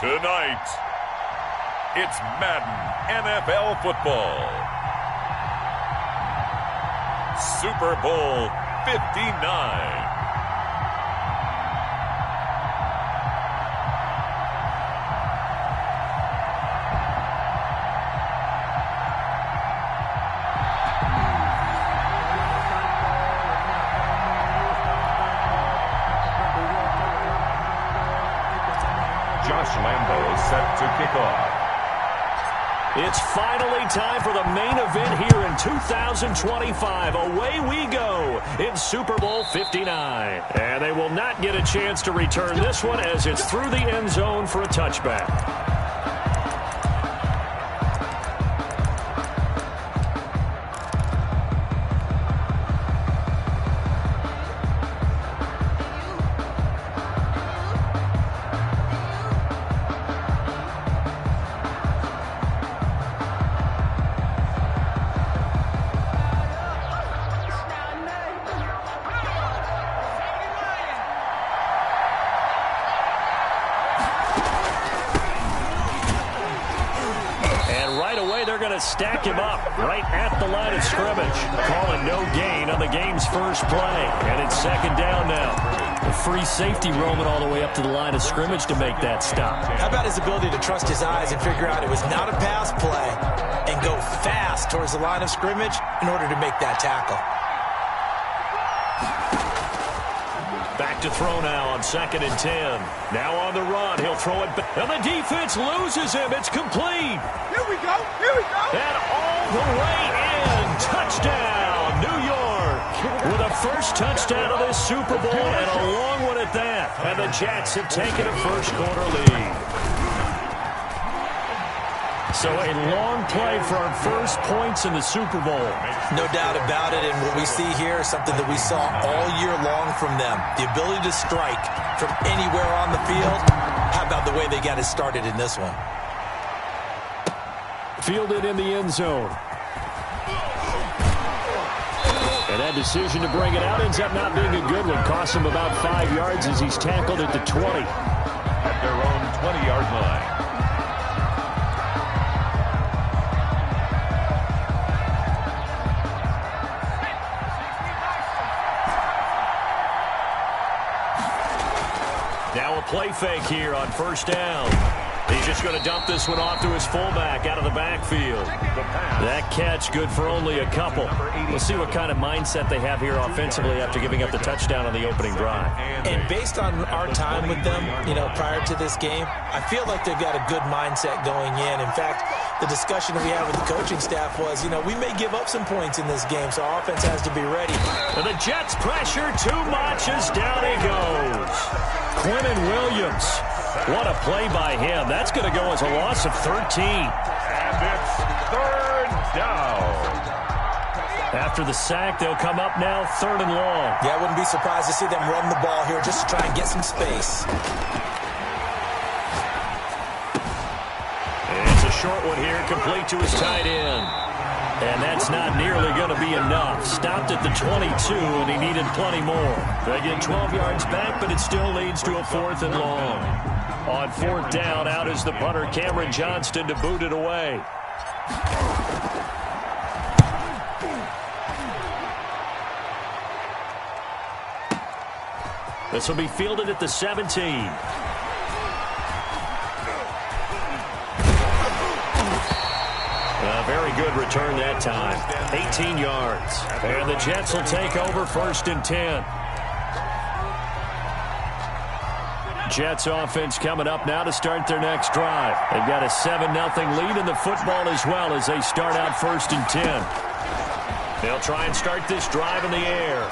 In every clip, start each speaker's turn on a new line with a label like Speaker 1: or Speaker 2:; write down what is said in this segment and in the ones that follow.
Speaker 1: Tonight, it's Madden NFL football. Super Bowl 59. Set to kick off.
Speaker 2: It's finally time for the main event here in 2025. Away we go in Super Bowl 59. And they will not get a chance to return this one as it's through the end zone for a touchback. Stack him up right at the line of scrimmage. Calling no gain on the game's first play. And it's second down now. A free safety roaming all the way up to the line of scrimmage to make that stop.
Speaker 3: How about his ability to trust his eyes and figure out it was not a pass play and go fast towards the line of scrimmage in order to make that tackle.
Speaker 2: Back to throw now on 2nd and 10. Now on the run. He'll throw it back. And the defense loses him. It's complete.
Speaker 4: Here we go. Here we go.
Speaker 2: And all the way in. Touchdown, New York. With a first touchdown of this Super Bowl and a long one at that. And the Jets have taken a first-quarter lead. So a long play for our first points in the Super Bowl.
Speaker 3: No doubt about it, and what we see here is something that we saw all year long from them. The ability to strike from anywhere on the field. How about the way they got it started in this one?
Speaker 2: Fielded in the end zone. And that decision to bring it out ends up not being a good one. Costs him about 5 yards as he's tackled at the 20.
Speaker 1: At their own 20-yard line.
Speaker 2: Now a play fake here on first down. He's just going to dump this one off to his fullback out of the backfield. That catch good for only a couple. We'll see what kind of mindset they have here offensively after giving up the touchdown on the opening drive.
Speaker 3: And based on our time with them, prior to this game, I feel like they've got a good mindset going in. In fact, the discussion that we had with the coaching staff was, we may give up some points in this game, so our offense has to be ready.
Speaker 2: And the Jets pressure too much as down he goes. Quinnen Williams. What a play by him. That's going to go as a loss of 13.
Speaker 1: And it's third down.
Speaker 2: After the sack, they'll come up now 3rd and long.
Speaker 3: Yeah, I wouldn't be surprised to see them run the ball here just to try and get some space.
Speaker 2: It's a short one here, complete to his tight end. And that's not nearly going to be enough. Stopped at the 22, and he needed plenty more. They get 12 yards back, but it still leads to a 4th and long. On 4th down, out is the punter, Cameron Johnston, to boot it away. This will be fielded at the 17. Very good return that time. 18 yards. And the Jets will take over 1st and 10. Jets offense coming up now to start their next drive. They've got a 7-0 lead in the football as well as they start out 1st and 10. They'll try and start this drive in the air.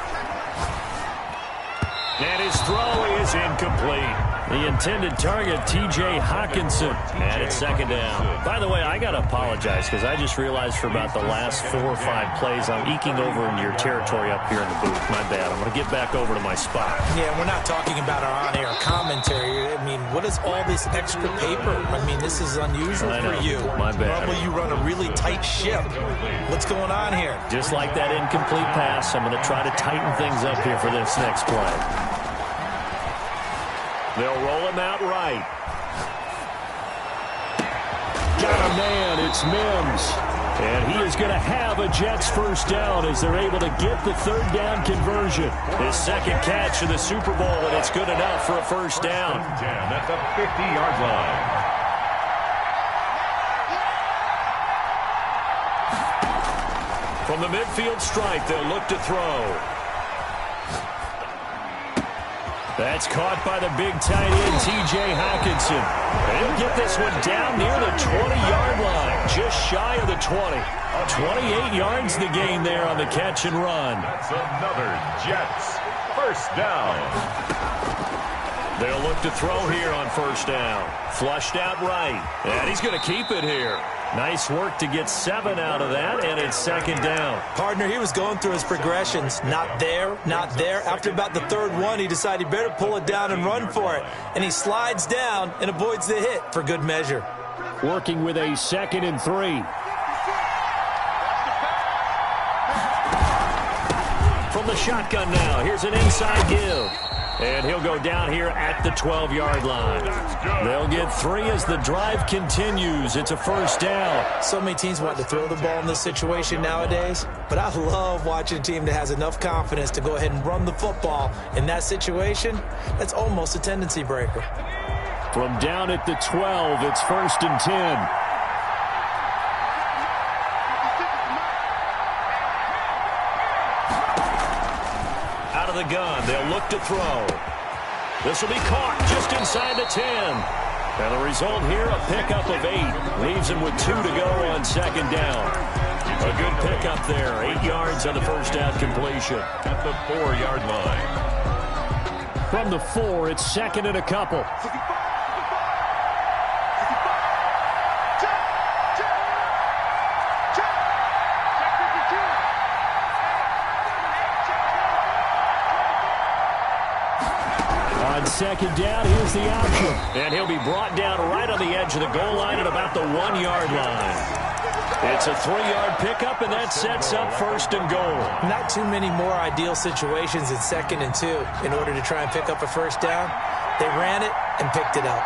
Speaker 2: And his throw is incomplete. The intended target, T.J. Hawkinson. And it's 2nd down. By the way, I got to apologize because I just realized for about the last 4 or 5 plays, I'm eking over into your territory up here in the booth. My bad. I'm going to get back over to my spot.
Speaker 3: Yeah, we're not talking about our on-air commentary. I mean, what is all this extra paper? I mean, this is unusual for you.
Speaker 2: My bad.
Speaker 3: Normally you run a really tight ship. What's going on here?
Speaker 2: Just like that incomplete pass, I'm going to try to tighten things up here for this next play. They'll roll him out right. man, it's Mims. And he is going to have a Jets first down as they're able to get the third down conversion. His second catch in the Super Bowl, and it's good enough for a first down.
Speaker 1: 10 at the 50-yard line.
Speaker 2: From the midfield stripe, they'll look to throw. That's caught by the big tight end, T.J. Hockenson. And he'll get this one down near the 20-yard line, just shy of the 20. 28 yards the gain there on the catch and run.
Speaker 1: That's another Jets first down.
Speaker 2: They'll look to throw here on first down. Flushed out right. And he's going to keep it here. Nice work to get 7 out of that, and it's second down.
Speaker 3: Partner, he was going through his progressions. Not there, not there. After about the third one, he decided he better pull it down and run for it. And he slides down and avoids the hit for good measure.
Speaker 2: Working with a 2nd and 3. From the shotgun now, here's an inside give. And he'll go down here at the 12-yard line. They'll get 3 as the drive continues. It's a first down.
Speaker 3: So many teams want to throw the ball in this situation nowadays, but I love watching a team that has enough confidence to go ahead and run the football. In that situation, that's almost a tendency breaker.
Speaker 2: From down at the 12, it's 1st and 10. The gun. They'll look to throw. This will be caught just inside the 10. And the result here, a pickup of 8. Leaves him with 2 to go on second down. A good pickup there. 8 yards on the first down completion.
Speaker 1: At the 4-yard line.
Speaker 2: From the 4, it's 2nd and a couple. Second down, here's the option. And he'll be brought down right on the edge of the goal line at about the 1-yard line. It's a 3-yard pickup, and that sets up 1st and goal.
Speaker 3: Not too many more ideal situations in 2nd and 2 in order to try and pick up a first down. They ran it and picked it up.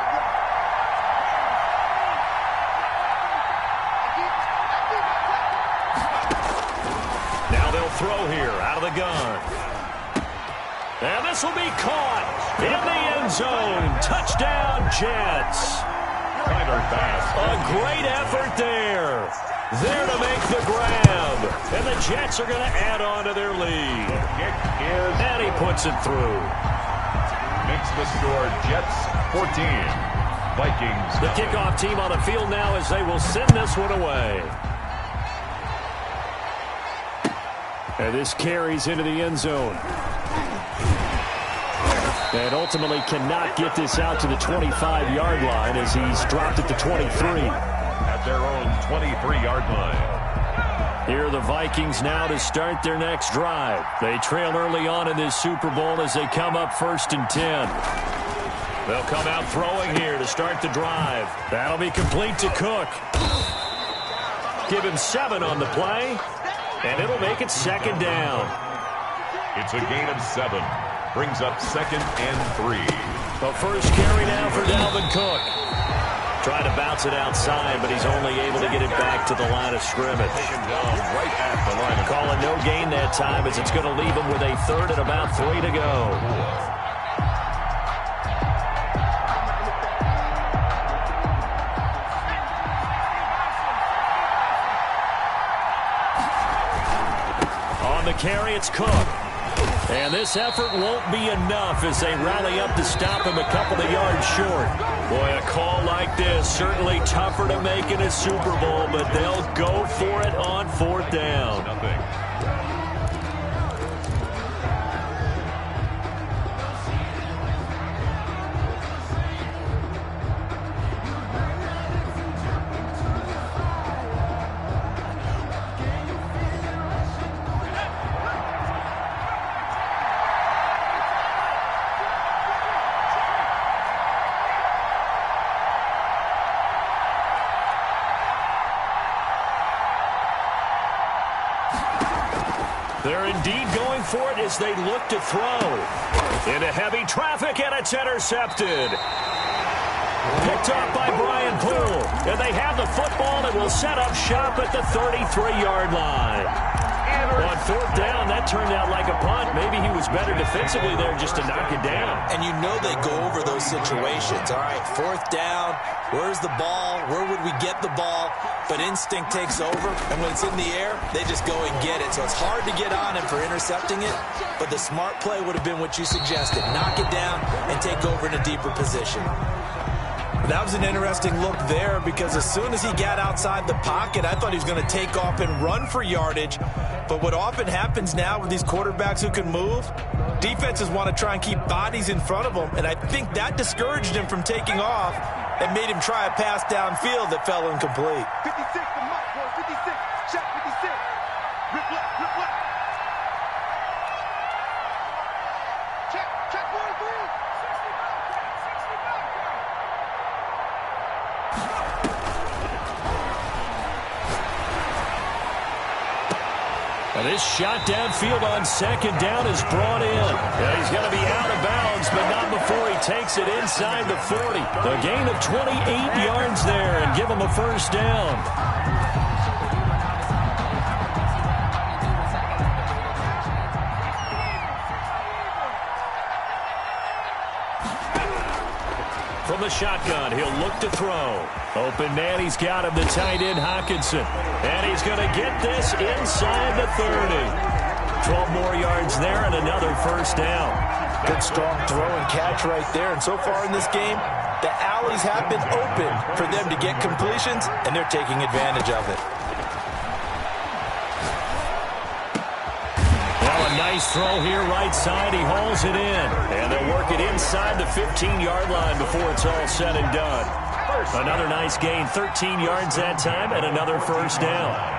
Speaker 2: Now they'll throw here out of the gun. And this will be caught in the end zone. Touchdown, Jets. A great effort there. There to make the grab. And the Jets are going to add on to their lead. And he puts it through.
Speaker 1: Makes the score Jets 14. Vikings.
Speaker 2: The kickoff team on the field now as they will send this one away. And this carries into the end zone. And ultimately cannot get this out to the 25-yard line as he's dropped at the 23.
Speaker 1: At their own 23-yard line.
Speaker 2: Here are the Vikings now to start their next drive. They trail early on in this Super Bowl as they come up 1st and 10. They'll come out throwing here to start the drive. That'll be complete to Cook. Give him 7 on the play, and it'll make it second down.
Speaker 1: It's a gain of 7. Brings up 2nd and 3.
Speaker 2: The first carry now for Dalvin Cook. Trying to bounce it outside, but he's only able to get it back to the line of scrimmage.
Speaker 1: Right at the line of
Speaker 2: Calling no gain that time as it's going to leave him with a 3rd and about 3 to go. On the carry, it's Cook. And this effort won't be enough as they rally up to stop him a couple of yards short. Boy, a call like this, certainly tougher to make in a Super Bowl, but they'll go for it on 4th down. They're indeed going for it as they look to throw. Into heavy traffic, and it's intercepted. Picked picked off by Brian Poole. And they have the football that will set up shop at the 33-yard line. On fourth down, that turned out like a punt. Maybe he was better defensively there just to knock it down.
Speaker 3: And you know they go over those situations. All right, fourth down, where's the ball? Where would we get the ball? But instinct takes over, and when it's in the air, they just go and get it. So it's hard to get on him for intercepting it, but the smart play would have been what you suggested. Knock it down and take over in a deeper position. That was an interesting look there because as soon as he got outside the pocket, I thought he was going to take off and run for yardage. But what often happens now with these quarterbacks who can move, defenses want to try and keep bodies in front of them, and I think that discouraged him from taking off and made him try a pass downfield that fell incomplete.
Speaker 4: 56, the mark, boy, 56, check 56, rip left, check 43.
Speaker 2: And this shot downfield on second down is brought in. Yeah, he's going to be out of bounds, but not before he takes it inside the 40. A gain of 28 yards there and give him a first down. From the shotgun, he'll look to throw. Open man, he's got him, the tight end, Hockenson. And he's going to get this inside the 30. 12 more yards there and another first down.
Speaker 3: Good strong throw and catch right there. And so far in this game, the alleys have been open for them to get completions, and they're taking advantage of it.
Speaker 2: Nice throw here right side. He hauls it in. And they'll work it inside the 15-yard line before it's all said and done. Another nice gain. 13 yards that time and another first down.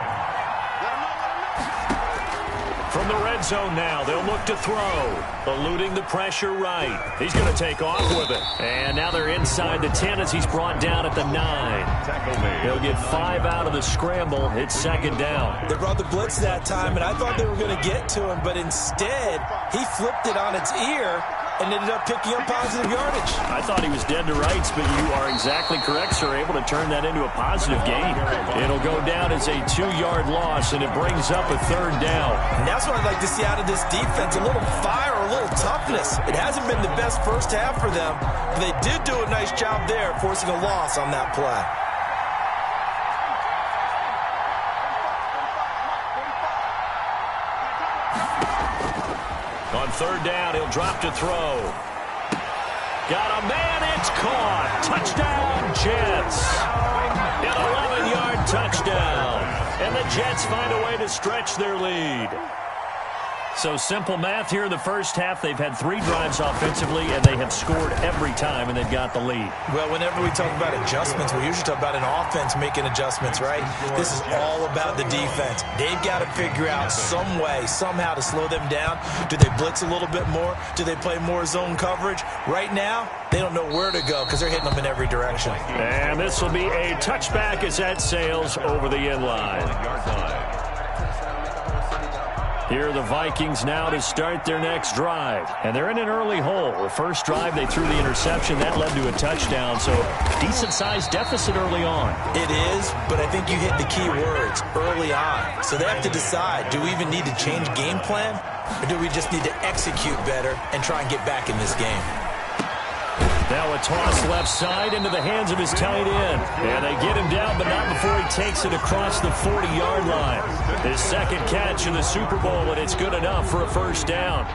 Speaker 2: From the red zone now, they'll look to throw. Eluding the pressure right. He's going to take off with it. And now they're inside the 10 as he's brought down at the 9. He'll get 5 out of the scramble. It's second down.
Speaker 3: They brought the blitz that time, and I thought they were going to get to him, but instead, he flipped it on its ear and ended up picking up positive yardage.
Speaker 2: I thought he was dead to rights, but you are exactly correct, sir. Able to turn that into a positive gain. It'll go down as a 2-yard loss, and it brings up a third down.
Speaker 3: And that's what I'd like to see out of this defense, a little fire, a little toughness. It hasn't been the best first half for them, but they did do a nice job there, forcing a loss on that play.
Speaker 2: On third down, he'll drop to throw. Got a man, it's caught. Touchdown, Jets. An 11-yard touchdown. And the Jets find a way to stretch their lead. So simple math here in the first half. They've had 3 drives offensively, and they have scored every time, and they've got the lead.
Speaker 3: Well, whenever we talk about adjustments, we usually talk about an offense making adjustments, right? This is all about the defense. They've got to figure out some way, somehow to slow them down. Do they blitz a little bit more? Do they play more zone coverage? Right now, they don't know where to go because they're hitting them in every direction.
Speaker 2: And this will be a touchback as that sails over the end line. Here are the Vikings now to start their next drive. And they're in an early hole. The first drive, they threw the interception. That led to a touchdown. So decent-sized deficit early on.
Speaker 3: It is, but I think you hit the key words, early on. So they have to decide, do we even need to change game plan? Or do we just need to execute better and try and get back in this game?
Speaker 2: Now a toss left side into the hands of his tight end. And they get him down, but not before he takes it across the 40-yard line. His second catch in the Super Bowl, and it's good enough for a first down.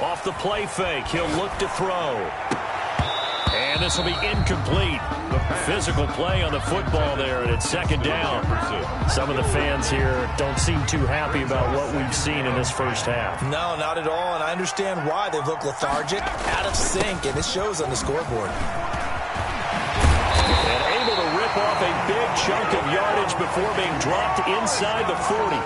Speaker 2: Off the play fake, he'll look to throw. And this will be incomplete. Physical play on the football there, and it's second down. Some of the fans here don't seem too happy about what we've seen in this first half.
Speaker 3: No, not at all, and I understand why. They've looked lethargic, out of sync, and it shows on the scoreboard.
Speaker 2: And able to rip off a big chunk of yardage, before being dropped inside the 40.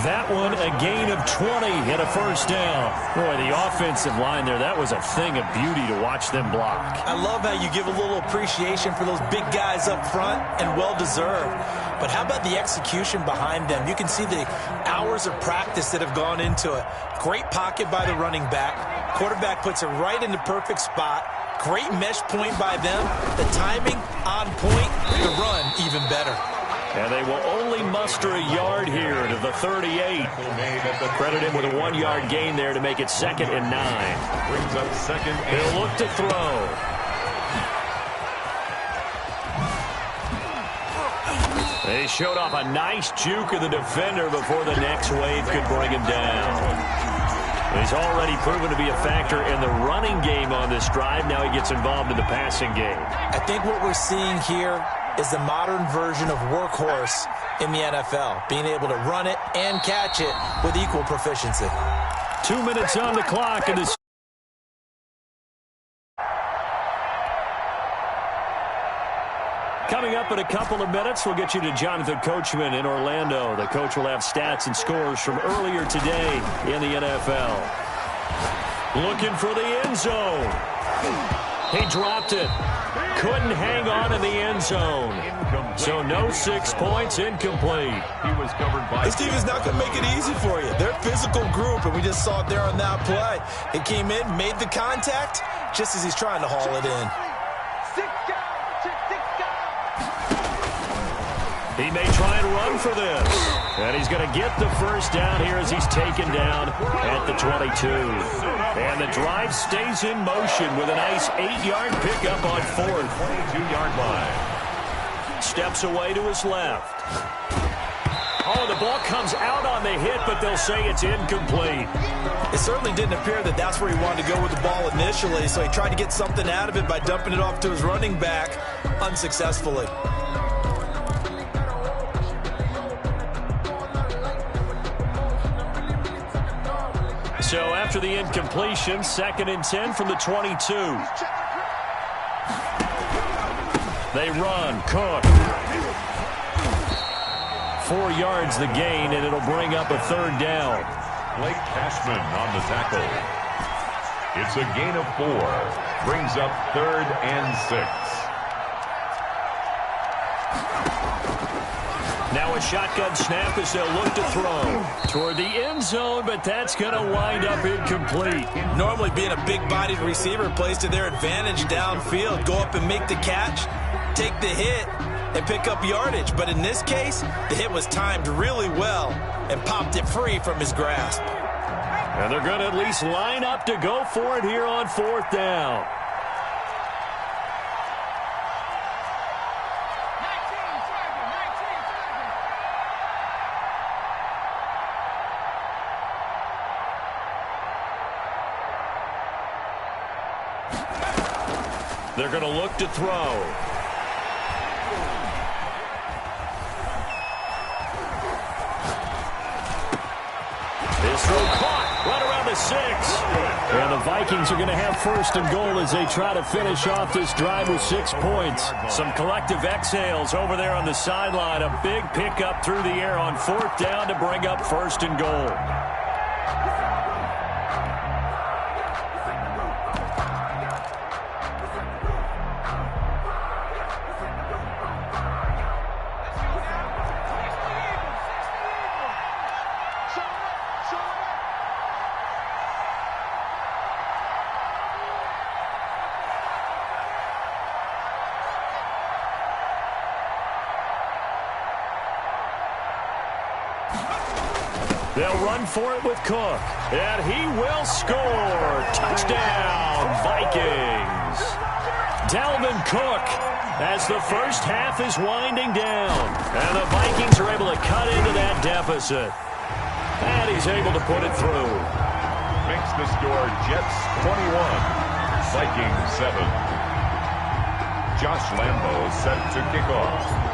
Speaker 2: That one a gain of 20 and a first down. Boy, the offensive line there, that was a thing of beauty to watch them block.
Speaker 3: I love how you give a little appreciation for those big guys up front, and well-deserved. But how about the execution behind them? You can see the hours of practice that have gone into it. Great pocket by the running back. Quarterback puts it right in the perfect spot. Great mesh point by them. The timing on point. The run even better.
Speaker 2: And they will only muster a yard here to the 38. Credit him with a 1-yard gain there to make it 2nd and 9.
Speaker 1: Brings up 2nd and...
Speaker 2: He'll look to throw. They showed off a nice juke of the defender before the next wave could bring him down. He's already proven to be a factor in the running game on this drive. Now he gets involved in the passing game.
Speaker 3: I think what we're seeing here is the modern version of workhorse in the NFL, being able to run it and catch it with equal proficiency.
Speaker 2: 2 minutes on the clock in this. Coming up in a couple of minutes, we'll get you to Jonathan Coachman in Orlando. The coach will have stats and scores from earlier today in the NFL. Looking for the end zone. He dropped it. Couldn't hang on in the end zone. So no 6 points, incomplete.
Speaker 1: He was covered by...
Speaker 3: This team is not going to make it easy for you. They're a physical group, and we just saw it there on that play. It came in, made the contact, just as he's trying to haul it in.
Speaker 2: He may try and run for this. And he's going to get the first down here as he's taken down at the 22. And the drive stays in motion with a nice 8-yard pickup on 4th.
Speaker 1: 22-yard line.
Speaker 2: Steps away to his left. Oh, the ball comes out on the hit, but they'll say it's incomplete.
Speaker 3: It certainly didn't appear that that's where he wanted to go with the ball initially, so he tried to get something out of it by dumping it off to his running back unsuccessfully.
Speaker 2: So after the incompletion, 2nd and 10 from the 22. They run. Cook. 4 yards the gain, and it'll bring up a 3rd down.
Speaker 1: Blake Cashman on the tackle. It's a gain of 4. Brings up 3rd and 6.
Speaker 2: Now a shotgun snap as they'll look to throw toward the end zone, but that's going to wind up incomplete.
Speaker 3: Normally being a big-bodied receiver plays to their advantage downfield. Go up and make the catch, take the hit, and pick up yardage. But in this case, the hit was timed really well and popped it free from his grasp.
Speaker 2: And they're going to at least line up to go for it here on 4th down. They're going to look to throw. His throw caught right around the 6. And the Vikings are going to have 1st and goal as they try to finish off this drive with 6 points. Some collective exhales over there on the sideline. A big pickup through the air on 4th down to bring up 1st and goal. They'll run for it with Cook. And he will score. Touchdown, Vikings. Dalvin Cook as the first half is winding down. And the Vikings are able to cut into that deficit. And he's able to put it through.
Speaker 1: Makes the score Jets 21, Vikings 7. Josh Lambo set to kick off.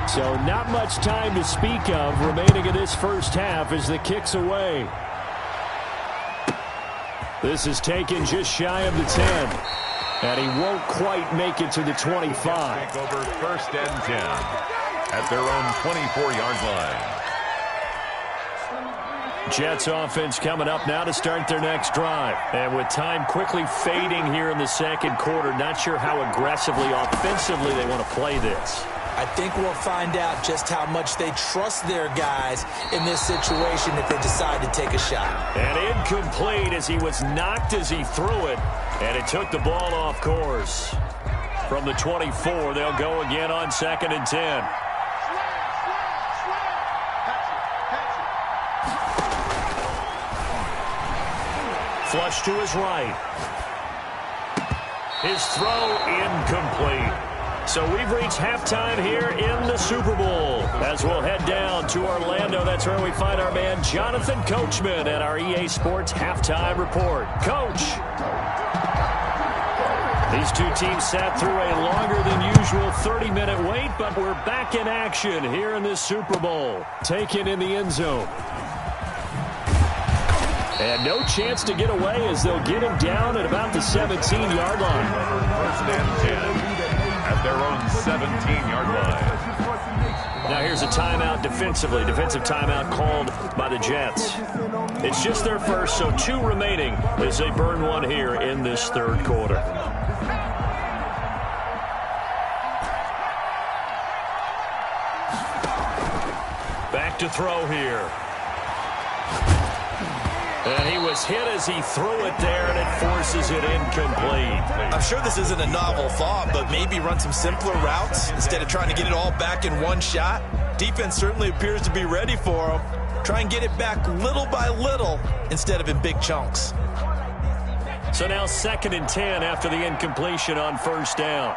Speaker 2: So not much time to speak of remaining in this first half as the kick's away. This is taken just shy of the 10. And he won't quite make it to the 25.
Speaker 1: Take over 1st and 10. at their own 24-yard line.
Speaker 2: Jets offense coming up now to start their next drive. And with time quickly fading here in the second quarter, not sure how aggressively, offensively they want to play this.
Speaker 3: I think we'll find out just how much they trust their guys in this situation if they decide to take a shot.
Speaker 2: And incomplete as he was knocked as he threw it. And it took the ball off course. From the 24, they'll go again on 2nd and 10. Flush to his right. His throw incomplete. So we've reached halftime here in the Super Bowl. As we'll head down to Orlando, that's where we find our man Jonathan Coachman at our EA Sports Halftime Report. Coach. These two teams sat through a longer than usual 30-minute wait, but we're back in action here in this Super Bowl. Taken in the end zone. And no chance to get away as they'll get him down at about the 17-yard line.
Speaker 1: 1st and 10 at their own 17-yard line.
Speaker 2: Now here's a timeout defensively. Defensive timeout called by the Jets. It's just their first, so 2 remaining as they burn one here in this third quarter. Back to throw here. And he was hit as he threw it there, and it forces it incomplete.
Speaker 3: I'm sure this isn't a novel thought, but maybe run some simpler routes instead of trying to get it all back in one shot. Defense certainly appears to be ready for him. Try and get it back little by little instead of in big chunks.
Speaker 2: So now 2nd and 10 after the incompletion on 1st down.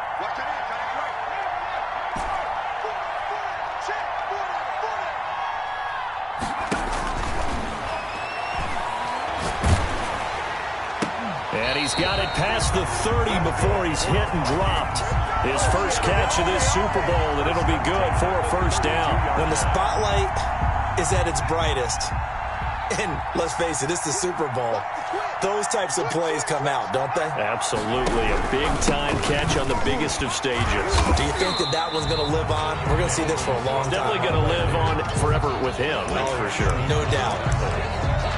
Speaker 2: And he's got it past the 30 before he's hit and dropped. His first catch of this Super Bowl, and it'll be good for a 1st down.
Speaker 3: When the spotlight is at its brightest, and let's face it, it's the Super Bowl, those types of plays come out, don't they?
Speaker 2: Absolutely. A big-time catch on the biggest of stages.
Speaker 3: Do you think that that one's going to live on? We're going to see this for a long time.
Speaker 2: Definitely going to live on forever with him, that's for sure.
Speaker 3: No doubt.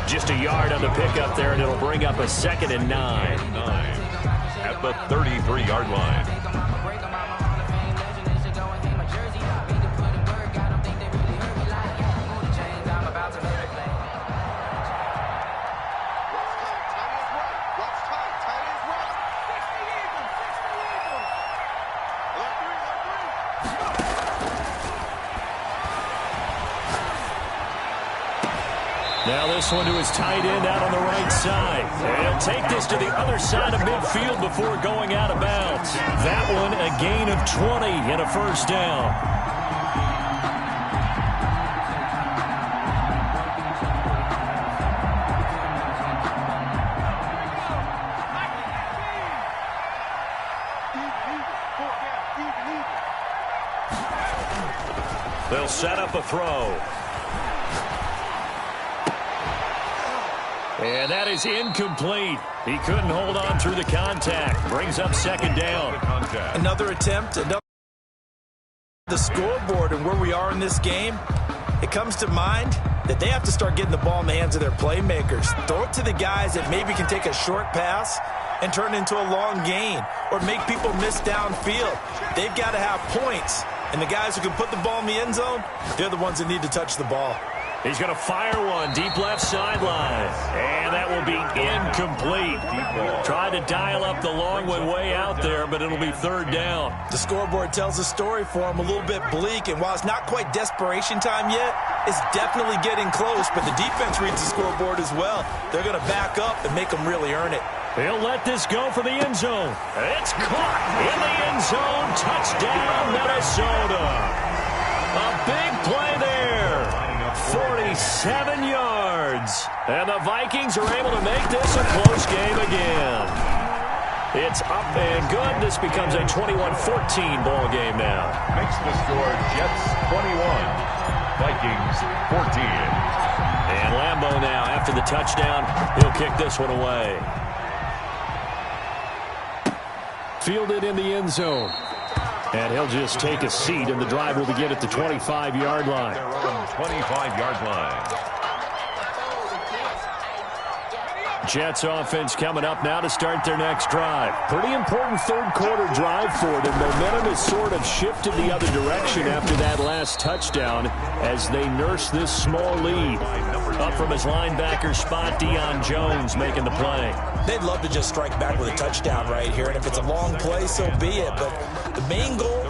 Speaker 2: Just a yard on the pickup there, and it'll bring up a 2nd and 9.
Speaker 1: At the 33-yard line.
Speaker 2: Now this one to his tight end out on the right side. And he'll take this to the other side of midfield before going out of bounds. That one a gain of 20 and a 1st down. They'll set up a throw. And that is incomplete. He couldn't hold on through the contact. Brings up 2nd down.
Speaker 3: Another attempt, another the scoreboard and where we are in this game. It comes to mind that they have to start getting the ball in the hands of their playmakers. Throw it to the guys that maybe can take a short pass and turn it into a long gain or make people miss downfield. They've got to have points. And the guys who can put the ball in the end zone, they're the ones that need to touch the ball.
Speaker 2: He's going to fire one deep left sideline. And that will be incomplete. Tried to dial up the long one way out there, but it'll be 3rd down.
Speaker 3: The scoreboard tells a story for him, a little bit bleak. And while it's not quite desperation time yet, it's definitely getting close. But the defense reads the scoreboard as well. They're going to back up and make them really earn it.
Speaker 2: He'll let this go for the end zone. It's caught in the end zone. Touchdown, Minnesota. A big play there. 47 yards. And the Vikings are able to make this a close game again. It's up and good. This becomes a 21-14 ball game now.
Speaker 1: Makes the score Jets 21, Vikings 14.
Speaker 2: And Lambeau now, after the touchdown, he'll kick this one away. Fielded in the end zone. And he'll just take a seat, and the drive will begin at the 25-yard line.
Speaker 1: They're on the 25-yard line.
Speaker 2: Jets offense coming up now to start their next drive. Pretty important third-quarter drive for them. Momentum has sort of shifted the other direction after that last touchdown as they nurse this small lead. Up from his linebacker spot, Deion Jones making the play.
Speaker 3: They'd love to just strike back with a touchdown right here, and if it's a long play, so be it. But the main goal,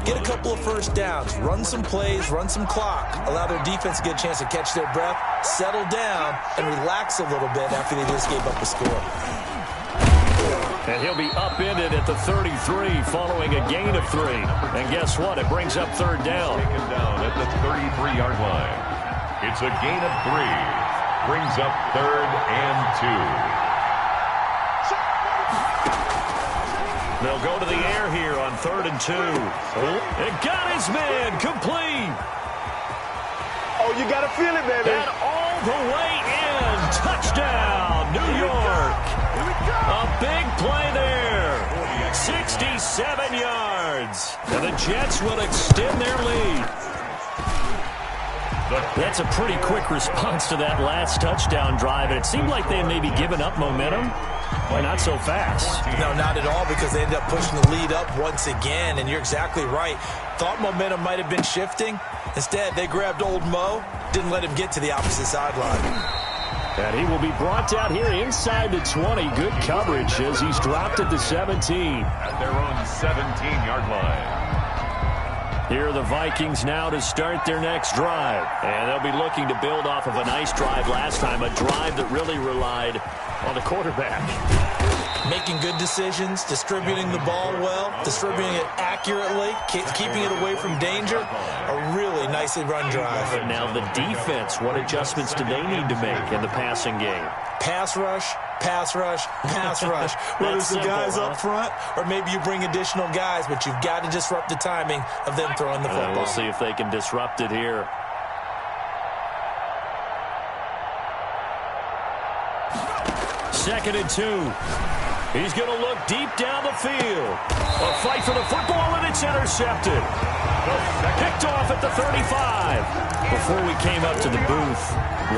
Speaker 3: get a couple of first downs, run some plays, run some clock, allow their defense to get a chance to catch their breath, settle down, and relax a little bit after they just gave up a score.
Speaker 2: And he'll be upended at the 33 following a gain of 3. And guess what? It brings up third down.
Speaker 1: Taken down at the 33-yard line. It's a gain of 3. Brings up 3rd and 2.
Speaker 2: They'll go to the air here on 3rd and 2. It got his man complete.
Speaker 4: Oh, you got to feel it, baby.
Speaker 2: And all the way in. Touchdown, New York.
Speaker 4: Here we go.
Speaker 2: A big play there. 67 yards. And the Jets will extend their lead. That's a pretty quick response to that last touchdown drive. And it seemed like they had maybe given up momentum. Why not so fast?
Speaker 3: No, not at all, because they ended up pushing the lead up once again, and you're exactly right. Thought momentum might have been shifting. Instead, they grabbed old Mo, didn't let him get to the opposite sideline.
Speaker 2: And he will be brought down here inside the 20. Good coverage as he's dropped at the 17.
Speaker 1: At their own 17-yard line.
Speaker 2: Here are the Vikings now to start their next drive. And they'll be looking to build off of a nice drive last time, a drive that really relied on the quarterback.
Speaker 3: Making good decisions, distributing the ball well, distributing it accurately, keeping it away from danger. A really nicely run drive.
Speaker 2: But now the defense, what adjustments do they need to make in the passing game?
Speaker 3: Pass rush, pass rush, pass rush. Whether it's the guys up front or maybe you bring additional guys, but you've got to disrupt the timing of them throwing the football.
Speaker 2: We'll see if they can disrupt it here. Second and 2. He's going to look deep down the field. A fight for the football, and it's intercepted. Picked off at the 35. Before we came up to the booth,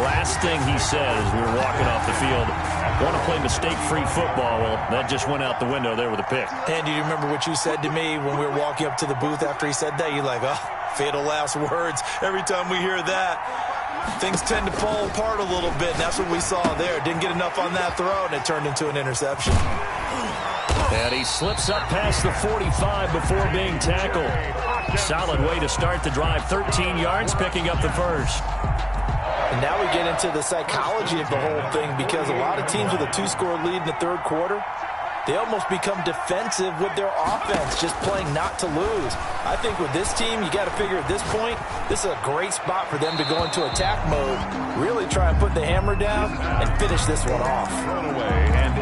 Speaker 2: last thing he said as we were walking off the field, want to play mistake-free football. Well, that just went out the window there with a pick.
Speaker 3: And do you remember what you said to me when we were walking up to the booth after he said that? You're like, oh, fatal last words. Every time we hear that, things tend to fall apart a little bit, and that's what we saw there. Didn't get enough on that throw, and it turned into an interception.
Speaker 2: And he slips up past the 45 before being tackled. Solid way to start the drive. 13 yards, picking up the first.
Speaker 3: And now we get into the psychology of the whole thing, because a lot of teams with a 2-score lead in the third quarter, they almost become defensive with their offense, just playing not to lose. I think with this team, you got to figure at this point, this is a great spot for them to go into attack mode, really try and put the hammer down and finish this one off.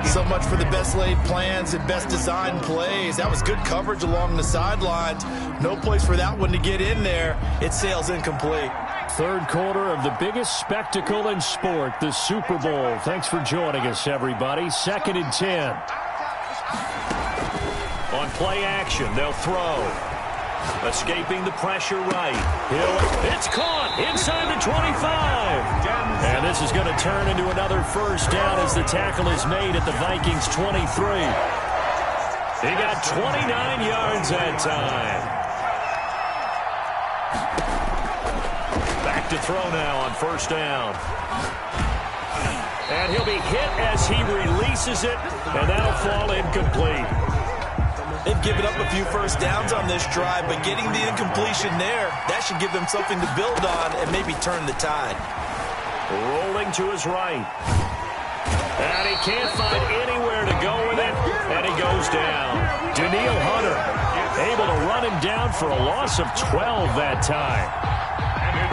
Speaker 3: So much for the best laid plans and best designed plays. That was good coverage along the sidelines. No place for that one to get in there. It sails incomplete.
Speaker 2: Third quarter of the biggest spectacle in sport, the Super Bowl. Thanks for joining us, everybody. 2nd and 10. On play action, they'll throw. Escaping the pressure right. It's caught inside the 25. And this is going to turn into another first down as the tackle is made at the Vikings 23. He got 29 yards that time. Back to throw now on first down. And he'll be hit as he releases it, and that'll fall incomplete.
Speaker 3: They've given up a few first downs on this drive, but getting the incompletion there, that should give them something to build on and maybe turn the tide.
Speaker 2: Rolling to his right. And he can't find anywhere to go with it, and he goes down. Daniil Hunter able to run him down for a loss of 12 that time.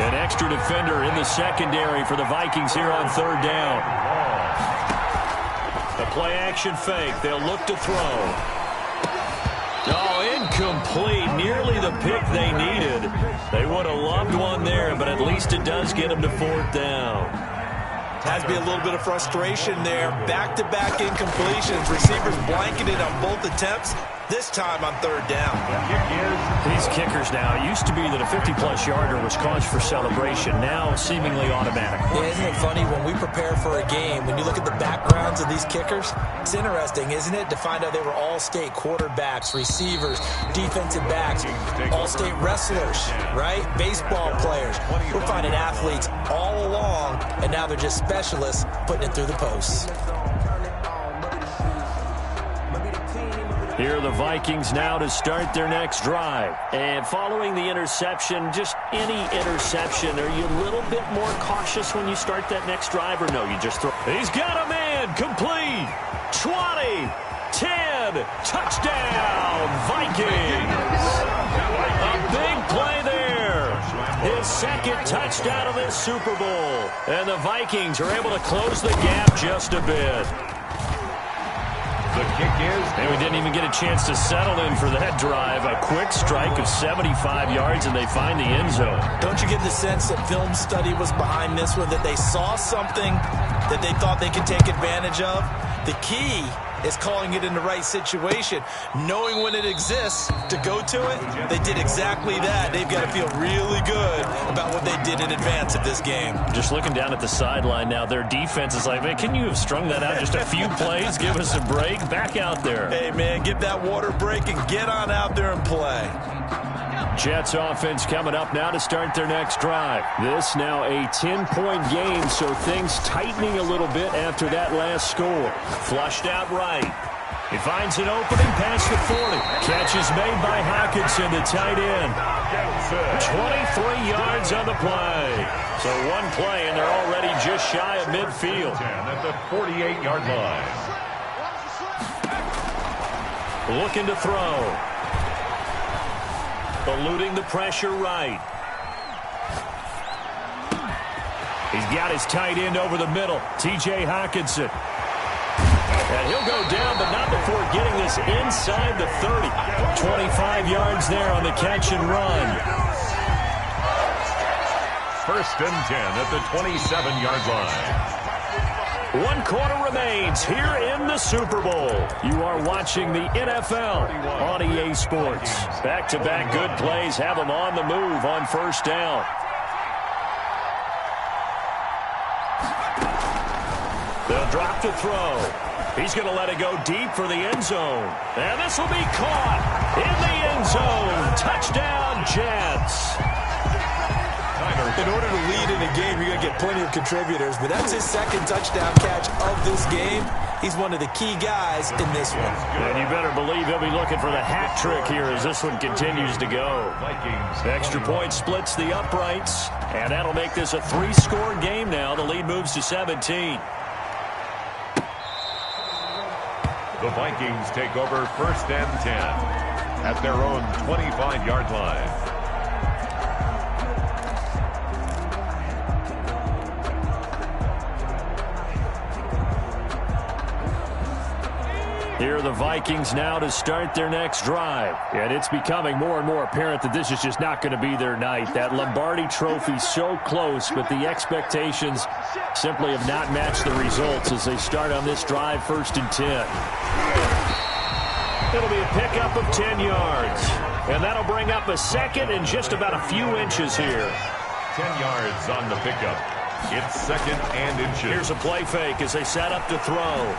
Speaker 2: An extra defender in the secondary for the Vikings here on third down. A play-action fake. They'll look to throw. Oh, incomplete. Nearly the pick they needed. They would have loved one there, but at least it does get them to fourth down.
Speaker 3: Has to be a little bit of frustration there. Back-to-back incompletions. Receivers blanketed on both attempts. This time on third down.
Speaker 2: These kickers now, it used to be that a 50-plus yarder was cause for celebration. Now seemingly automatic.
Speaker 3: Yeah, isn't it funny when we prepare for a game, when you look at the backgrounds of these kickers, it's interesting, isn't it, to find out they were all-state quarterbacks, receivers, defensive backs, all-state wrestlers, right? Baseball players. We're finding athletes all along, and now they're just specialists putting it through the posts.
Speaker 2: Here are the Vikings now to start their next drive. And following the interception, just any interception, are you a little bit more cautious when you start that next drive, or no, you just throw? He's got a man, complete, 20, 10, touchdown, Vikings. A big play there. His second touchdown of this Super Bowl. And the Vikings are able to close the gap just a bit.
Speaker 1: The kick is...
Speaker 2: And we didn't even get a chance to settle in for that drive. A quick strike of 75 yards, and they find the end zone.
Speaker 3: Don't you get the sense that film study was behind this one, that they saw something that they thought they could take advantage of? The key is calling it in the right situation, knowing when it exists to go to it. They did exactly that. They've got to feel really good about what they did in advance of this game.
Speaker 2: Just looking down at the sideline now, their defense is like, man, can you have strung that out just a few plays? Give us a break. Back out there.
Speaker 3: Hey, man, give that water break and get on out there and play.
Speaker 2: Jets offense coming up now to start their next drive. This now a 10-point game, so things tightening a little bit after that last score. Flushed out right. He finds an opening past the 40. Catch is made by Hockenson, the tight end. 23 yards on the play. So one play, and they're already just shy of midfield.
Speaker 1: At the 48-yard line.
Speaker 2: Looking to throw. Eluding the pressure right. He's got his tight end over the middle, T.J. Hockenson. And he'll go down, but not before getting this inside the 30. 25 yards there on the catch and run.
Speaker 1: First and 10 at the 27-yard line.
Speaker 2: 1 quarter remains here in the Super Bowl. You are watching the NFL on EA Sports. Back-to-back good plays have them on the move on first down. They'll drop to throw. He's going to let it go deep for the end zone. And this will be caught in the end zone. Touchdown, Jets.
Speaker 3: In order to lead in a game, you're going to get plenty of contributors, but that's his second touchdown catch of this game. He's one of the key guys in this one.
Speaker 2: And you better believe he'll be looking for the hat trick here as this one continues to go. Extra point splits the uprights, and that'll make this a 3-score game now. The lead moves to 17.
Speaker 1: The Vikings take over first and 10 at their own 25-yard line.
Speaker 2: Here are the Vikings now to start their next drive. And it's becoming more and more apparent that this is just not going to be their night. That Lombardi Trophy so close, but the expectations simply have not matched the results as they start on this drive first and 10. It'll be a pickup of 10 yards. And that'll bring up a second and just about a few inches here.
Speaker 1: 10 yards on the pickup. It's second and inches.
Speaker 2: Here's a play fake as they set up to throw.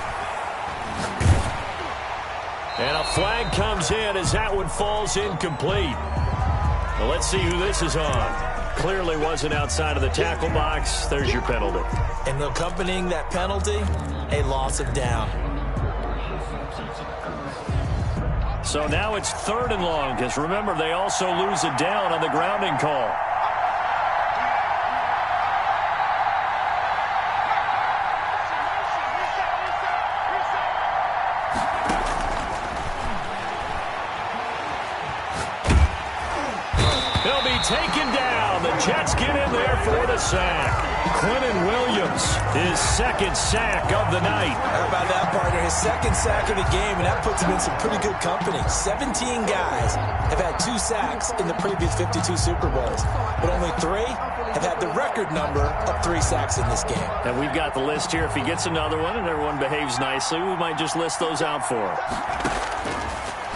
Speaker 2: And a flag comes in as that one falls incomplete. Well, let's see who this is on. Clearly wasn't outside of the tackle box. There's your penalty.
Speaker 3: And accompanying that penalty, a loss of down.
Speaker 2: So now it's 3rd and long, because remember, they also lose a down on the grounding call. Taken down. The Jets get in there for the sack. Quentin Williams, his second sack of the night.
Speaker 3: How about that, partner? His second sack of the game, and that puts him in some pretty good company. 17 guys have had 2 sacks in the previous 52 Super Bowls, but only 3 have had the record number of 3 sacks in this game.
Speaker 2: And we've got the list here. If he gets another one and everyone behaves nicely, we might just list those out for him.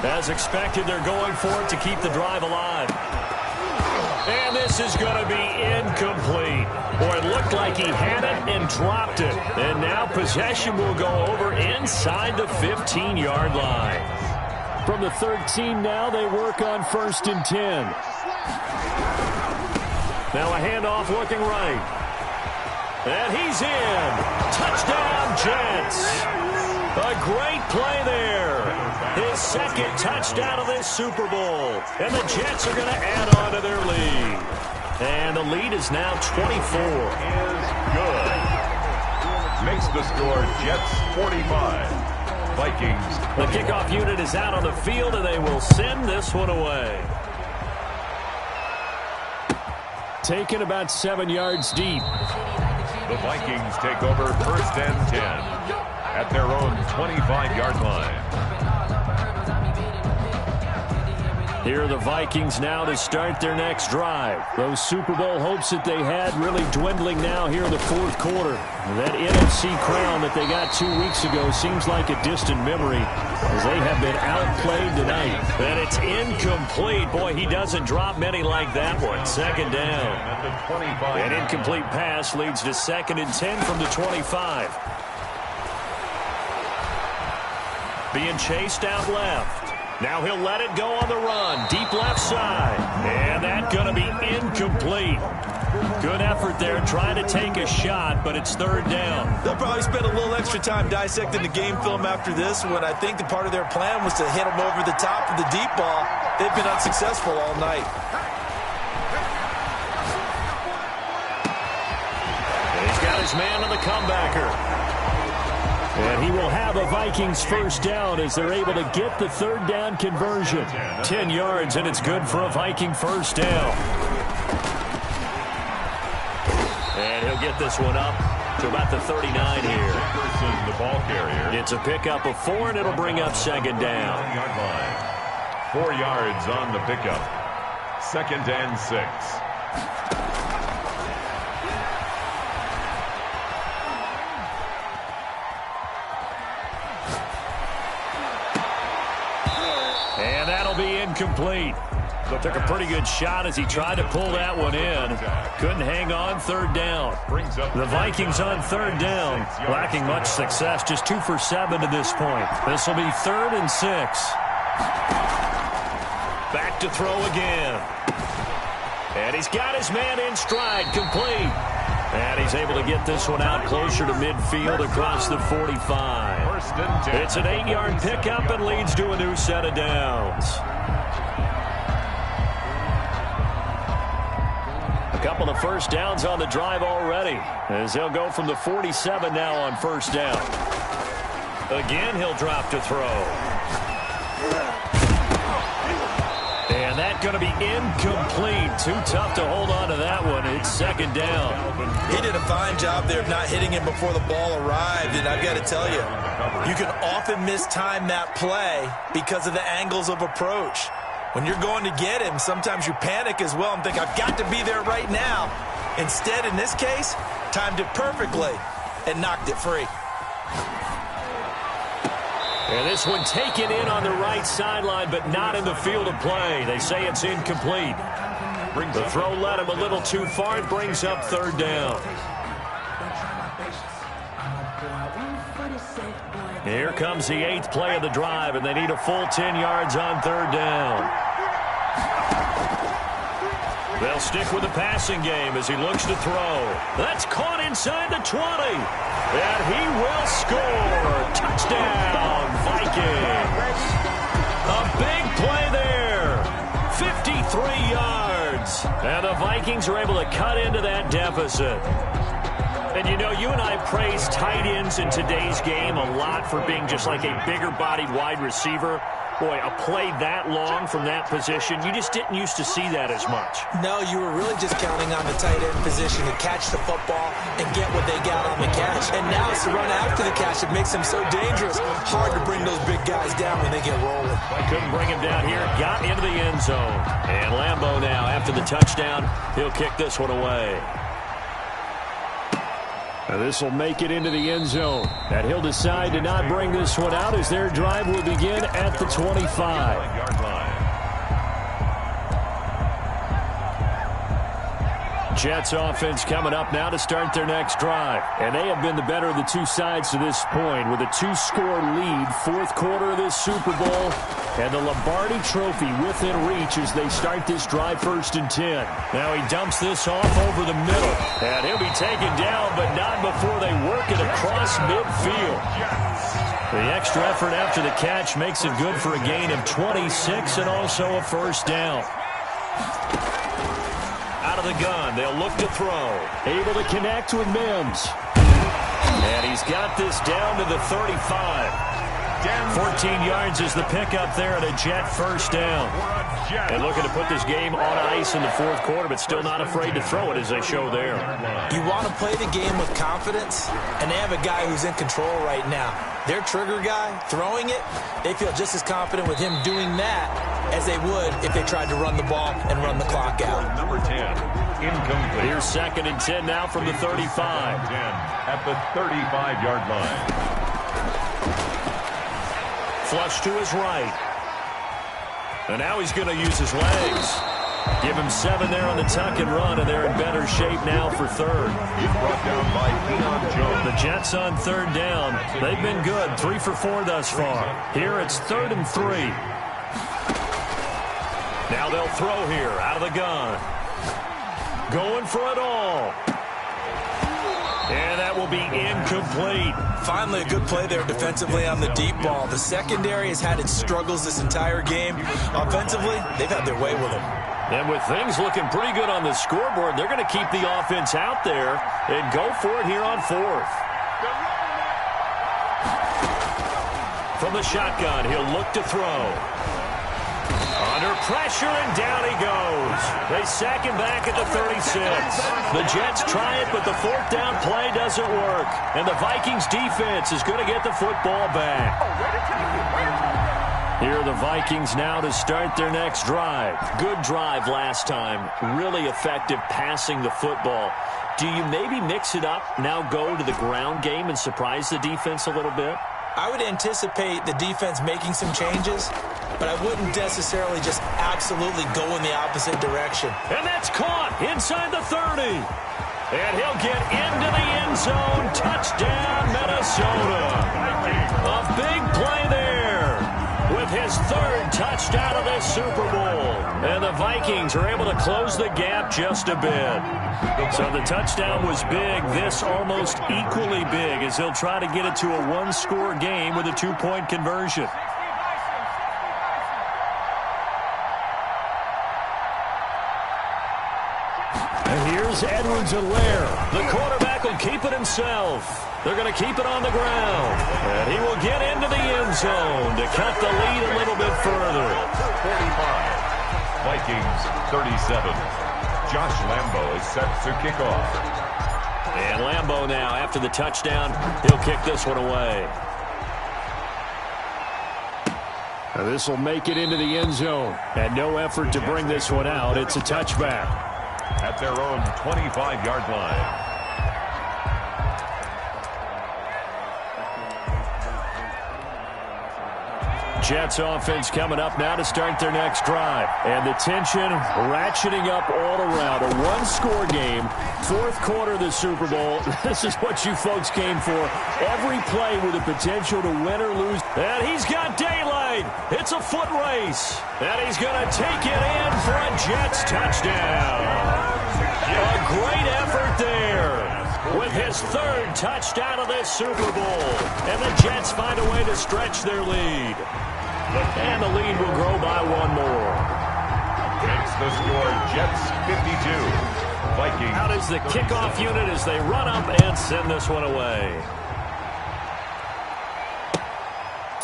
Speaker 2: As expected, they're going for it to keep the drive alive. And this is going to be incomplete. Boy, it looked like he had it and dropped it. And now possession will go over inside the 15-yard line. From the 13 now, they work on 1st and 10. Now a handoff looking right. And he's in. Touchdown, Jets. A great play there. His second touchdown of this Super Bowl. And the Jets are going to add on to their lead. And the lead is now 24.
Speaker 1: Is good. Makes the score Jets 45. Vikings 21.
Speaker 2: The kickoff unit is out on the field, and they will send this one away. Taken about 7 yards deep.
Speaker 1: The Vikings take over 1st and 10 at their own 25-yard line.
Speaker 2: Here are the Vikings now to start their next drive. Those Super Bowl hopes that they had really dwindling now here in the 4th quarter. That NFC crown that they got 2 weeks ago seems like a distant memory as they have been outplayed tonight. And it's incomplete. Boy, he doesn't drop many like that one. 2nd down. An incomplete pass leads to 2nd and 10 from the 25. Being chased out left. Now he'll let it go on the run. Deep left side. And that's going to be incomplete. Good effort there trying to take a shot, but it's 3rd down.
Speaker 3: They'll probably spend a little extra time dissecting the game film after this one. I think the part of their plan was to hit them over the top of the deep ball. They've been unsuccessful all night.
Speaker 2: And he's got his man on the comebacker. And he will have a Vikings 1st down as they're able to get the 3rd down conversion. 10 yards, and it's good for a Viking 1st down. And he'll get this one up to about the 39 here.
Speaker 1: The ball carrier.
Speaker 2: It's a pickup of 4, and it'll bring up 2nd down.
Speaker 1: 4 yards on the pickup. 2nd and 6.
Speaker 2: And that'll be incomplete. Took a pretty good shot as he tried to pull that one in. Couldn't hang on. 3rd down. The Vikings on 3rd down. Lacking much success. Just 2 for 7 to this point. This will be 3rd and 6. Back to throw again. And he's got his man in stride. Complete. And he's able to get this one out closer to midfield across the 45. It's an 8-yard pickup and leads to a new set of downs. A couple of 1st downs on the drive already as they'll go from the 47 now on 1st down. Again, he'll drop to throw. And that's going to be incomplete. Too tough to hold on to that one. It's 2nd down.
Speaker 3: He did a fine job there of not hitting him before the ball arrived, and I've got to tell you, you can often mistime that play because of the angles of approach. When you're going to get him, sometimes you panic as well and think, I've got to be there right now. Instead, in this case, timed it perfectly and knocked it free.
Speaker 2: And this one taken in on the right sideline, but not in the field of play. They say it's incomplete. The throw led him a little too far. It brings up 3rd down. Here comes the 8th play of the drive, and they need a full 10 yards on 3rd down. They'll stick with the passing game as he looks to throw. That's caught inside the 20. And he will score. Touchdown, Vikings. A big play there. 53 yards. And the Vikings are able to cut into that deficit. And, you know, you and I praise tight ends in today's game a lot for being just like a bigger-bodied wide receiver. Boy, a play that long from that position, you just didn't used to see that as much.
Speaker 3: No, you were really just counting on the tight end position to catch the football and get what they got on the catch. And now it's the run after the catch that makes them so dangerous. Hard to bring those big guys down when they get rolling.
Speaker 2: Couldn't bring him down here. Got into the end zone. And Lambeau now, after the touchdown, he'll kick this one away. This will make it into the end zone. And he'll decide to not bring this one out as their drive will begin at the 25. Jets offense coming up now to start their next drive. And they have been the better of the two sides to this point with a 2-score lead, fourth quarter of this Super Bowl. And the Lombardi Trophy within reach as they start this drive 1st and 10. Now he dumps this off over the middle. And he'll be taken down, but not before they work it across midfield. The extra effort after the catch makes it good for a gain of 26 and also a first down. Out of the gun, they'll look to throw. Able to connect with Mims. And he's got this down to the 35. 14 yards is the pickup there at a Jet first down. And looking to put this game on ice in the fourth quarter, but still not afraid to throw it as they show there.
Speaker 3: You want to play the game with confidence, and they have a guy who's in control right now. Their trigger guy, throwing it, they feel just as confident with him doing that as they would if they tried to run the ball and run the clock out.
Speaker 1: Number 10, incomplete.
Speaker 2: Here's 2nd and 10 now from the 35.
Speaker 1: 10 at the 35-yard line.
Speaker 2: Flush to his right. And now he's going to use his legs. Give him 7 there on the tuck and run, and they're in better shape now for 3rd.
Speaker 1: He's brought down by Keon Jones.
Speaker 2: The Jets on 3rd down. They've been good, 3 for 4 thus far. Here it's 3rd and 3. Now they'll throw here out of the gun. Going for it all. And that will be incomplete.
Speaker 3: Finally, a good play there defensively on the deep ball. The secondary has had its struggles this entire game. Offensively, they've had their way with them.
Speaker 2: And with things looking pretty good on the scoreboard, they're going to keep the offense out there and go for it here on 4th. From the shotgun, he'll look to throw. Under pressure, and down he goes. They sack him back at the 36. The Jets try it, but the 4th down play doesn't work. And the Vikings defense is going to get the football back. Here are the Vikings now to start their next drive. Good drive last time. Really effective passing the football. Do you maybe mix it up, now go to the ground game and surprise the defense a little bit?
Speaker 3: I would anticipate the defense making some changes, but I wouldn't necessarily just absolutely go in the opposite direction.
Speaker 2: And that's caught inside the 30. And he'll get into the end zone. Touchdown, Minnesota. A big play there with his 3rd touchdown of this Super Bowl. And the Vikings are able to close the gap just a bit. So the touchdown was big. This almost equally big as they'll try to get it to a 1-score game with a 2-point conversion. And here's Edwards-Helaire. The quarterback will keep it himself. They're going to keep it on the ground. And he will get into the end zone to cut the lead a little bit further.
Speaker 1: 45. Vikings 37. Josh Lambo is set to kick off.
Speaker 2: And Lambo now, after the touchdown, he'll kick this one away. Now this will make it into the end zone. And no effort to bring this one out. It's a touchback.
Speaker 1: At their own 25-yard line.
Speaker 2: Jets offense coming up now to start their next drive. And the tension ratcheting up all around. A 1-score game, 4th quarter of the Super Bowl. This is what you folks came for. Every play with the potential to win or lose. And he's got daylight. It's a foot race. And he's going to take it in for a Jets touchdown. A great effort there with his 3rd touchdown of this Super Bowl. And the Jets find a way to stretch their lead. And the lead will grow by 1 more.
Speaker 1: Makes the score Jets 52. Vikings.
Speaker 2: Out is the kickoff unit as they run up and send this one away.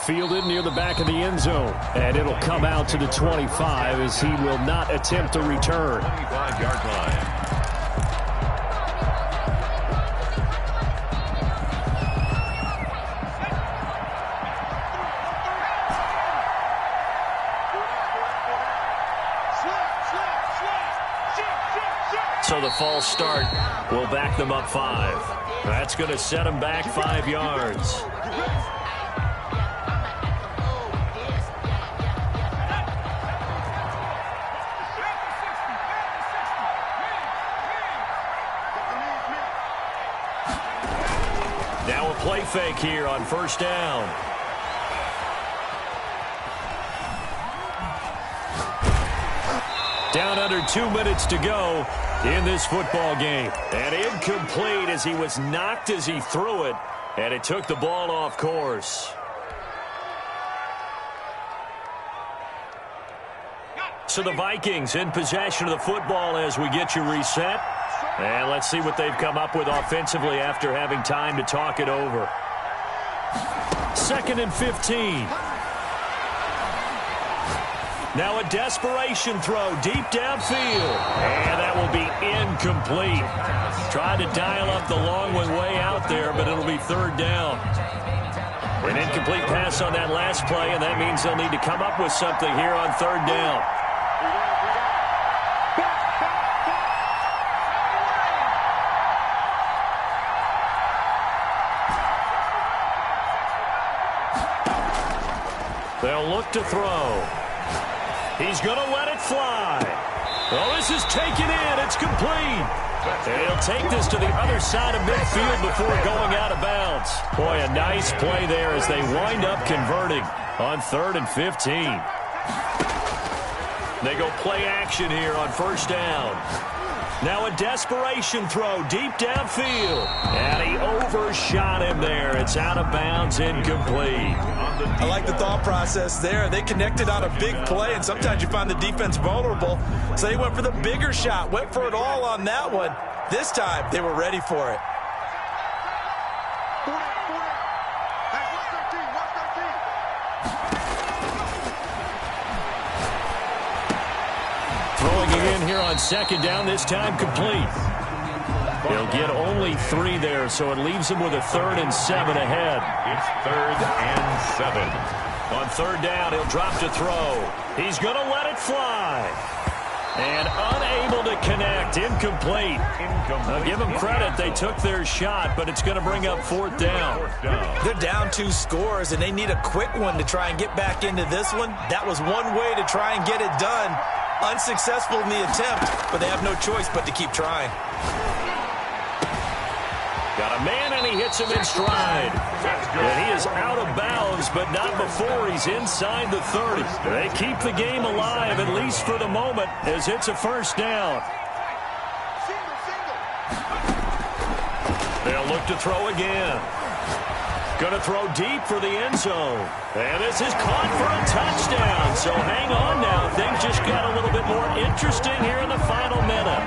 Speaker 2: Fielded near the back of the end zone. And it'll come out to the 25 as he will not attempt to return.
Speaker 1: 25-yard line.
Speaker 2: So the false start will back them up 5. That's going to set him back 5 yards. Now a play fake here on first down. Down under 2 minutes to go in this football game. And incomplete as he was knocked as he threw it, and it took the ball off course. So the Vikings in possession of the football as we get you reset. And let's see what they've come up with offensively after having time to talk it over. 2nd and 15. Now a desperation throw deep downfield. And that will be incomplete. Tried to dial up the long way out there, but it'll be 3rd down. An incomplete pass on that last play, and that means they'll need to come up with something here on 3rd down. They'll look to throw. He's going to let it fly. Oh, this is taken in. It's complete. And he'll take this to the other side of midfield before going out of bounds. Boy, a nice play there as they wind up converting on 3rd and 15. They go play action here on first down. Now a desperation throw deep downfield. And he overshot him there. It's out of bounds, incomplete.
Speaker 3: I like the thought process there. They connected on a big play, and sometimes you find the defense vulnerable. So they went for the bigger shot, went for it all on that one. This time, they were ready for it.
Speaker 2: Throwing it in here on 2nd down, this time complete. He'll get only 3 there, so it leaves him with a 3rd and 7 ahead.
Speaker 1: It's 3rd and 7.
Speaker 2: On 3rd down, he'll drop to throw. He's going to let it fly. And unable to connect, incomplete. Now give them credit, they took their shot, but it's going to bring up 4th down.
Speaker 3: They're down 2 scores, and they need a quick one to try and get back into this one. That was one way to try and get it done. Unsuccessful in the attempt, but they have no choice but to keep trying.
Speaker 2: Got a man, and he hits him in stride. And he is out of bounds, but not before he's inside the 30. They keep the game alive, at least for the moment, as it's a 1st down. They'll look to throw again. Going to throw deep for the end zone. And this is caught for a touchdown. So hang on now. Things just got a little bit more interesting here in the final minute.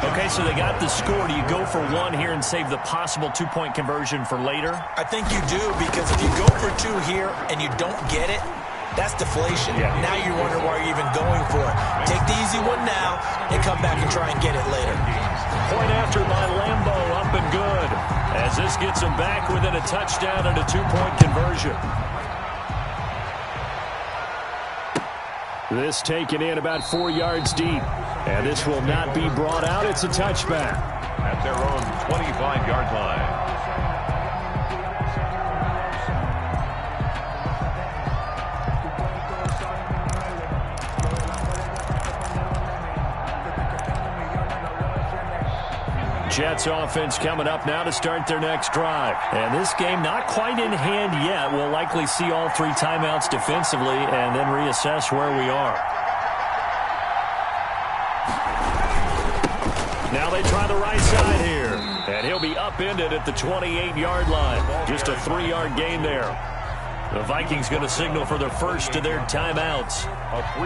Speaker 2: Okay, so they got the score. Do you go for 1 here and save the possible 2-point conversion for later?
Speaker 3: I think you do, because if you go for 2 here and you don't get it, that's deflation. Yeah. Now you wonder why you're even going for it. Take the easy one now and come back and try and get it later.
Speaker 2: Point after by Lambo, up and good. As this gets him back within a touchdown and a 2-point conversion. This taken in about 4 yards deep. And this will not be brought out. It's a touchback.
Speaker 1: At their own 25-yard line.
Speaker 2: Jets offense coming up now to start their next drive. And this game not quite in hand yet. We'll likely see all 3 timeouts defensively and then reassess where we are. Now they try the right side here. And he'll be upended at the 28-yard line. Just a 3-yard gain there. The Vikings going to signal for their first of their timeouts,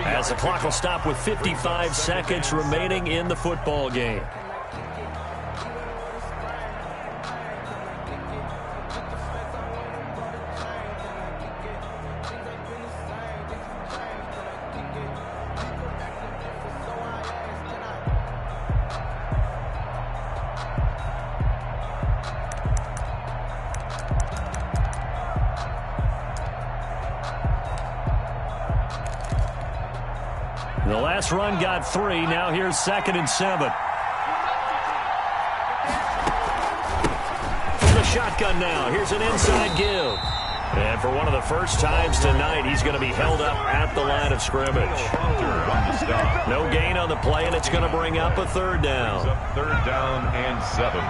Speaker 2: as the clock will stop with 55 seconds remaining in the football game. The last run got 3. Now here's 2nd and 7. shotgun now. Here's an inside give. And for one of the first times tonight, he's going to be held up at the line of scrimmage. No gain on the play, and it's going to bring up a third down.
Speaker 1: Third down and 7.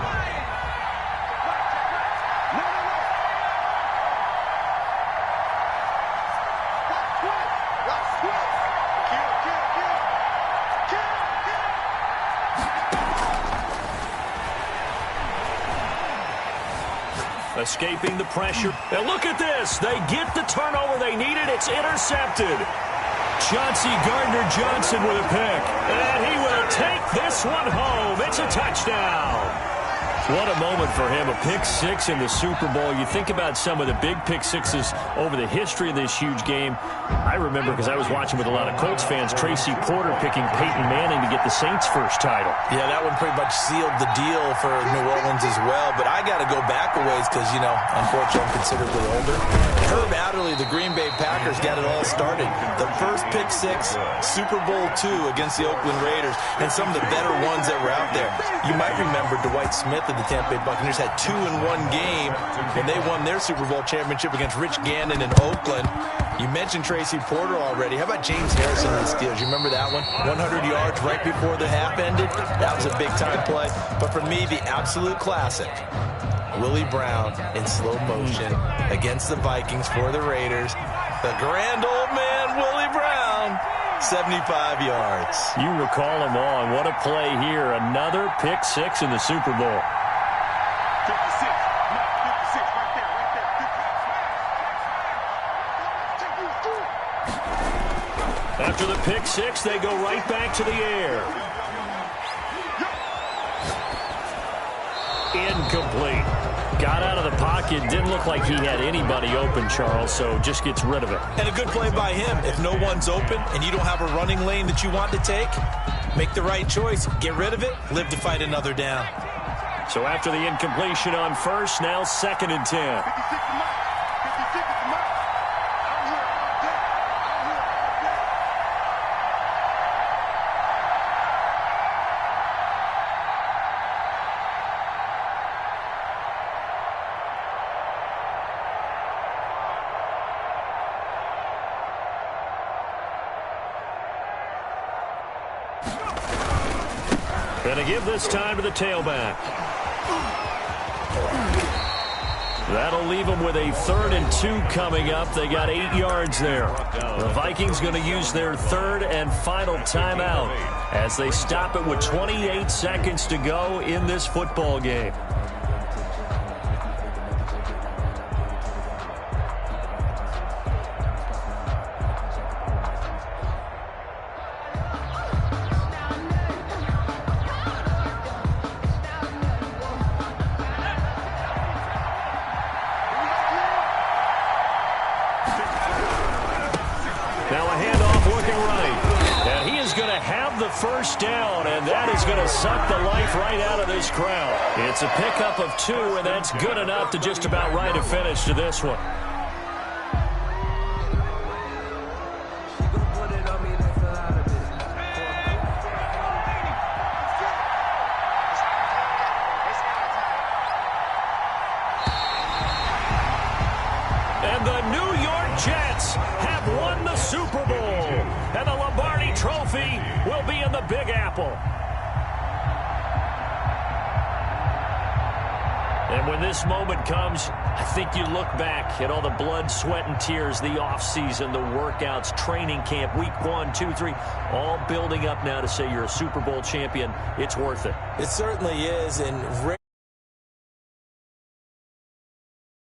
Speaker 2: Escaping the pressure. And look at this. They get the turnover they needed. It's intercepted. Chauncey Gardner-Johnson with a pick. And he will take this one home. It's a touchdown. What a moment for him. A pick six in the Super Bowl. You think about some of the big pick sixes over the history of this huge game. I remember, because I was watching with a lot of Colts fans, Tracy Porter picking Peyton Manning to get the Saints' first title.
Speaker 3: Yeah, that one pretty much sealed the deal for New Orleans as well. But I got to go back a ways because, you know, unfortunately I'm considerably older. Herb Adderley, the Green Bay Packers, got it all started. The first pick six, Super Bowl II against the Oakland Raiders, and some of the better ones that were out there. You might remember Dwight Smith of the Tampa Bay Buccaneers had 2 in one game when they won their Super Bowl championship against Rich Gannon in Oakland. You mentioned Tracy Porter already. How about James Harrison of the Steelers? You remember that one? 100 yards right before the half ended. That was a big-time play. But for me, the absolute classic, Willie Brown in slow motion against the Vikings for the Raiders. The grand old man, Willie Brown, 75 yards.
Speaker 2: You recall them all, and what a play here. Another pick six in the Super Bowl.
Speaker 4: 56, right there.
Speaker 2: After the pick six, they go right back to the air. Incomplete. Got out of the pocket. Didn't look like he had anybody open, Charles, so just gets rid of it.
Speaker 3: And a good play by him. If no one's open and you don't have a running lane that you want to take, make the right choice. Get rid of it. Live to fight another down.
Speaker 2: So after the incompletion on first, now 2nd and 10.
Speaker 4: 56 is mine. 56 is mine. I'm here all day.
Speaker 2: Gonna give this time to the tailback. That'll leave them with a 3rd and 2 coming up. They got 8 yards there. The Vikings going to use their 3rd and final timeout as they stop it with 28 seconds to go in this football game. First down, and that is going to suck the life right out of this crowd. It's a pickup of 2, and that's good enough to just about write a finish to this one. And the New York Jets have won the Super Bowl, and the Lombardi Trophy will be in the Big Apple. And when this moment comes, I think you look back at all the blood, sweat, and tears, the offseason, the workouts, training camp, week 1, 2, 3, all building up now to say you're a Super Bowl champion. It's worth it.
Speaker 3: It certainly is, and